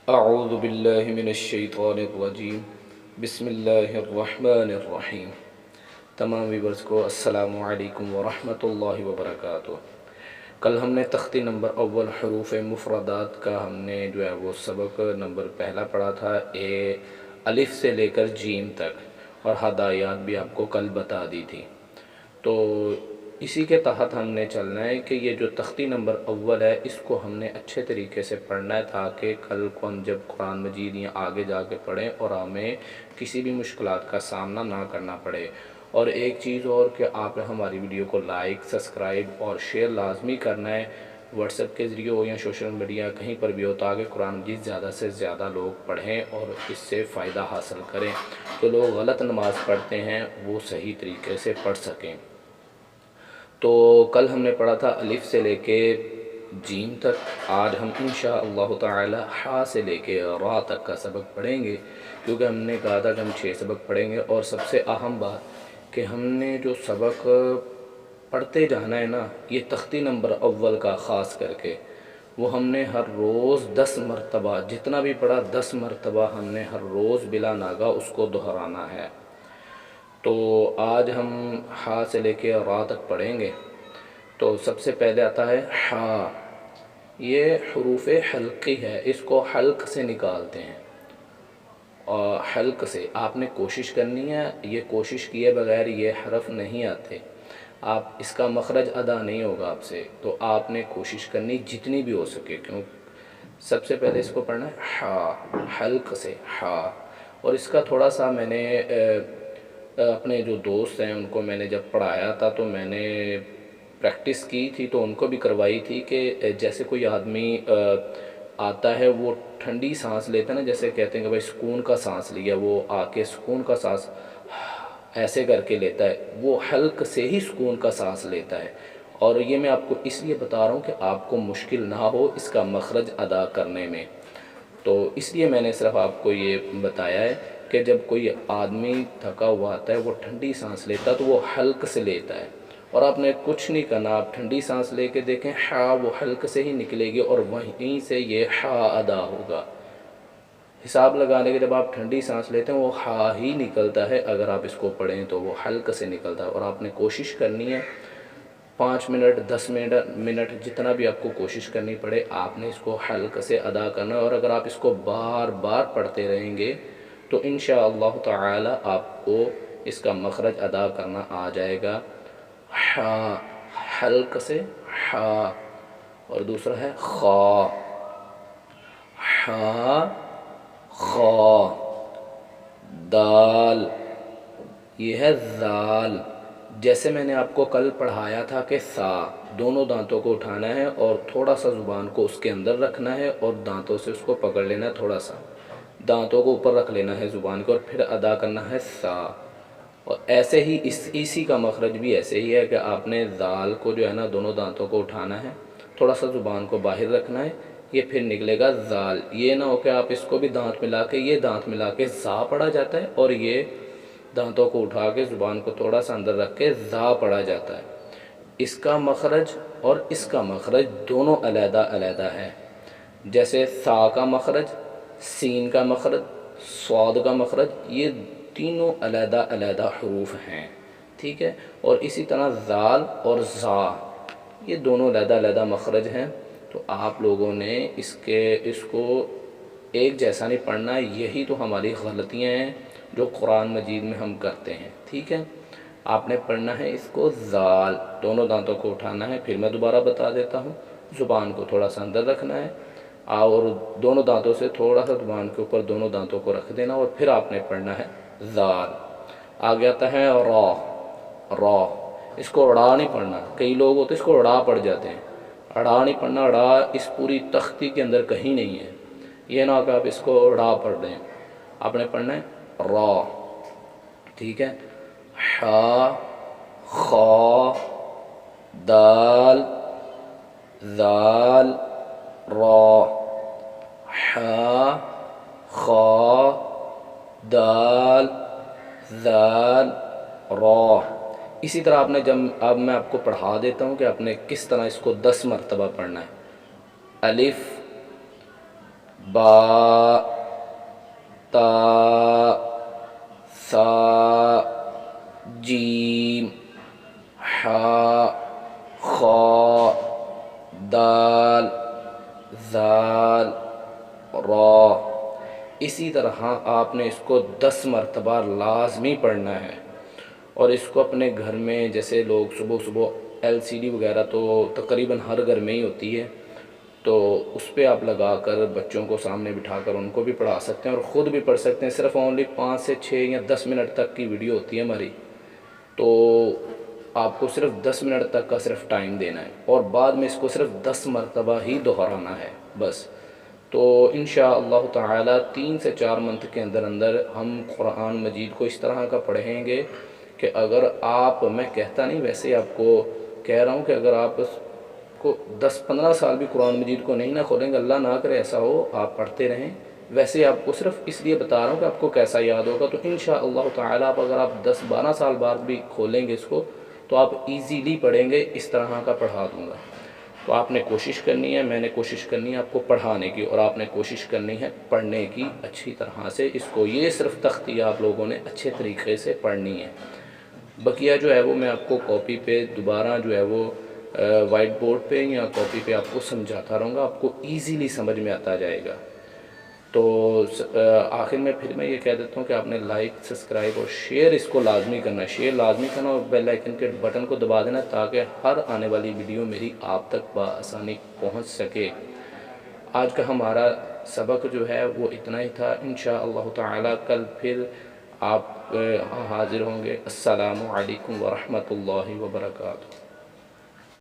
اعوذ باللہ من الشیطان الرجیم، بسم اللہ الرحمن الرحیم۔ تمام ویورز کو السلام علیکم ورحمۃ اللہ وبرکاتہ۔ کل ہم نے تختی نمبر اول حروف مفردات کا ہم نے جو ہے وہ سبق نمبر پہلا پڑھا تھا، الف سے لے کر جیم تک، اور ہدایات بھی آپ کو کل بتا دی تھی۔ تو اسی کے تحت ہم نے چلنا ہے کہ یہ جو تختی نمبر اول ہے اس کو ہم نے اچھے طریقے سے پڑھنا ہے، تاکہ کل کو ہم جب قرآن مجید یا آگے جا کے پڑھیں اور ہمیں کسی بھی مشکلات کا سامنا نہ کرنا پڑے۔ اور ایک چیز اور کہ آپ نے ہماری ویڈیو کو لائک، سبسکرائب اور شیئر لازمی کرنا ہے، واٹس ایپ کے ذریعے ہو یا سوشل میڈیا کہیں پر بھی ہو، تاکہ قرآن مجید زیادہ سے زیادہ لوگ پڑھیں اور اس سے فائدہ حاصل کریں، تو لوگ غلط نماز پڑھتے ہیں وہ صحیح طریقے سے پڑھ سکیں۔ تو کل ہم نے پڑھا تھا الف سے لے کے جیم تک، آج ہم انشاءاللہ تعالی ہا سے لے کے را تک کا سبق پڑھیں گے، کیونکہ ہم نے کہا تھا کہ ہم 6 سبق پڑھیں گے۔ اور سب سے اہم بات کہ ہم نے جو سبق پڑھتے جانا ہے نا، یہ تختی نمبر اول کا خاص کر کے وہ ہم نے ہر روز 10 مرتبہ، جتنا بھی پڑھا 10 مرتبہ ہم نے ہر روز بلا ناغہ اس کو دہرانا ہے۔ تو آج ہم ہا سے لے کے را تک پڑھیں گے۔ تو سب سے پہلے آتا ہے ہا، یہ حروف حلقی ہے، اس کو حلق سے نکالتے ہیں، اور حلق سے آپ نے کوشش کرنی ہے، یہ کوشش کیے بغیر یہ حرف نہیں آتے، آپ اس کا مخرج ادا نہیں ہوگا آپ سے، تو آپ نے کوشش کرنی جتنی بھی ہو سکے، کیوں سب سے پہلے اس کو پڑھنا ہے ہا، حلق سے ہا۔ اور اس کا تھوڑا سا میں نے اپنے جو دوست ہیں ان کو میں نے جب پڑھایا تھا تو میں نے پریکٹس کی تھی، تو ان کو بھی کروائی تھی کہ جیسے کوئی آدمی آتا ہے وہ ٹھنڈی سانس لیتا ہے نا، جیسے کہتے ہیں کہ بھائی سکون کا سانس لیا، وہ آ کے سکون کا سانس ایسے کر کے لیتا ہے، وہ حلق سے ہی سکون کا سانس لیتا ہے۔ اور یہ میں آپ کو اس لیے بتا رہا ہوں کہ آپ کو مشکل نہ ہو اس کا مخرج ادا کرنے میں، تو اس لیے میں نے صرف آپ کو یہ بتایا ہے کہ جب کوئی آدمی تھکا ہوا آتا ہے وہ ٹھنڈی سانس لیتا ہے تو وہ حلق سے لیتا ہے، اور آپ نے کچھ نہیں کرنا، آپ ٹھنڈی سانس لے کے دیکھیں، ہا وہ حلق سے ہی نکلے گی اور وہیں سے یہ ہا ادا ہوگا۔ حساب لگانے کے جب آپ ٹھنڈی سانس لیتے ہیں وہ ہا ہی نکلتا ہے، اگر آپ اس کو پڑھیں تو وہ حلق سے نکلتا ہے، اور آپ نے کوشش کرنی ہے 5 منٹ 10 منٹ جتنا بھی آپ کو کوشش کرنی پڑے، آپ نے اس کو حلق سے ادا کرنا ہے۔ اور اگر آپ اس کو بار بار پڑھتے رہیں گے تو انشاءاللہ تعالی آپ کو اس کا مخرج ادا کرنا آ جائے گا۔ ہا، حلق سے ہا۔ اور دوسرا ہے خا، ہا خا۔ دال، یہ ہے ذال۔ جیسے میں نے آپ کو کل پڑھایا تھا کہ سا، دونوں دانتوں کو اٹھانا ہے اور تھوڑا سا زبان کو اس کے اندر رکھنا ہے اور دانتوں سے اس کو پکڑ لینا ہے، تھوڑا سا دانتوں کو اوپر رکھ لینا ہے زبان کو، اور پھر ادا کرنا ہے سا۔ اور ایسے ہی اسی کا مخرج بھی ایسے ہی ہے کہ آپ نے ذال کو جو ہے نا دونوں دانتوں کو اٹھانا ہے، تھوڑا سا زبان کو باہر رکھنا ہے، یہ پھر نکلے گا ذال۔ یہ نہ ہو کہ آپ اس کو بھی دانت ملا کے، یہ دانت ملا کے زا پڑھا جاتا ہے اور یہ دانتوں کو اٹھا کے زبان کو تھوڑا سا اندر رکھ کے زا پڑھا جاتا ہے۔ اس کا مخرج اور اس کا مخرج دونوں علیحدہ علیحدہ ہے، جیسے سا کا مخرج، سین کا مخرج، صاد کا مخرج، یہ تینوں علیحدہ علیحدہ حروف ہیں، ٹھیک ہے۔ اور اسی طرح ذال اور زا، یہ دونوں علیحدہ علیحدہ مخرج ہیں، تو آپ لوگوں نے اس کو ایک جیسا نہیں پڑھنا، یہی تو ہماری غلطیاں ہیں جو قرآن مجید میں ہم کرتے ہیں، ٹھیک ہے۔ آپ نے پڑھنا ہے اس کو ذال، دونوں دانتوں کو اٹھانا ہے، پھر میں دوبارہ بتا دیتا ہوں، زبان کو تھوڑا سا اندر رکھنا ہے اور دونوں دانتوں سے تھوڑا سا زبان کے اوپر دونوں دانتوں کو رکھ دینا، اور پھر آپ نے پڑھنا ہے ذال۔ آگے آتا ہے را، را، اس کو اڑا نہیں پڑھنا، کئی لوگ ہوتے اس کو اڑا پڑھ جاتے ہیں، اڑا نہیں پڑھنا، اڑا اس پوری تختی کے اندر کہیں نہیں ہے، یہ نہ ہو کہ آپ اس کو اڑا پڑھ لیں، آپ نے پڑھنا ہے را، ٹھیک ہے۔ ہا، خا، دال، ذال، را، ہا، خا، دال، ذال، را۔ اسی طرح آپ نے اب میں آپ کو پڑھا دیتا ہوں کہ آپ نے کس طرح اس کو 10 مرتبہ پڑھنا ہے۔ الف، با تا ثا جیم حا خا دال ذال را۔ اسی طرح آپ نے اس کو 10 مرتبہ لازمی پڑھنا ہے، اور اس کو اپنے گھر میں، جیسے لوگ صبح صبح LCD وغیرہ تو تقریباً ہر گھر میں ہی ہوتی ہے، تو اس پہ آپ لگا کر بچوں کو سامنے بٹھا کر ان کو بھی پڑھا سکتے ہیں اور خود بھی پڑھ سکتے ہیں۔ صرف اونلی 5 سے 6 یا 10 منٹ تک کی ویڈیو ہوتی ہے ہماری، تو آپ کو صرف 10 منٹ تک کا صرف ٹائم دینا ہے، اور بعد میں اس کو صرف 10 مرتبہ ہی دہرانا ہے بس۔ تو انشاءاللہ تعالی 3 سے 4 منتھ کے اندر اندر ہم قرآن مجید کو اس طرح کا پڑھیں گے کہ اگر آپ، میں کہتا نہیں، ویسے آپ کو کہہ رہا ہوں کہ اگر آپ کو 10-15 سال بھی قرآن مجید کو نہیں نہ کھولیں گے، اللہ نہ کرے ایسا ہو، آپ پڑھتے رہیں، ویسے آپ کو صرف اس لیے بتا رہا ہوں کہ آپ کو کیسا یاد ہوگا۔ تو انشاءاللہ تعالی اگر آپ 10-12 سال بعد بھی کھولیں گے اس کو، تو آپ ایزیلی پڑھیں گے، اس طرح کا پڑھا دوں گا۔ تو آپ نے کوشش کرنی ہے، میں نے کوشش کرنی ہے آپ کو پڑھانے کی، اور آپ نے کوشش کرنی ہے پڑھنے کی اچھی طرح سے اس کو۔ یہ صرف تختی آپ لوگوں نے اچھے طریقے سے پڑھنی ہے، بقیہ جو ہے وہ میں آپ کو کاپی پہ دوبارہ جو ہے وہ وائٹ بورڈ پہ یا کاپی پہ آپ کو سمجھاتا رہوں گا، آپ کو ایزیلی سمجھ میں آتا جائے گا۔ تو آخر میں پھر میں یہ کہہ دیتا ہوں کہ آپ نے لائک، سبسکرائب اور شیئر اس کو لازمی کرنا ہے، شیئر لازمی کرنا، اور بیل آئیکن کے بٹن کو دبا دینا تاکہ ہر آنے والی ویڈیو میری آپ تک بآسانی پہنچ سکے۔ آج کا ہمارا سبق جو ہے وہ اتنا ہی تھا، انشاءاللہ تعالی کل پھر آپ حاضر ہوں گے۔ السلام علیکم ورحمۃ اللہ وبرکاتہ۔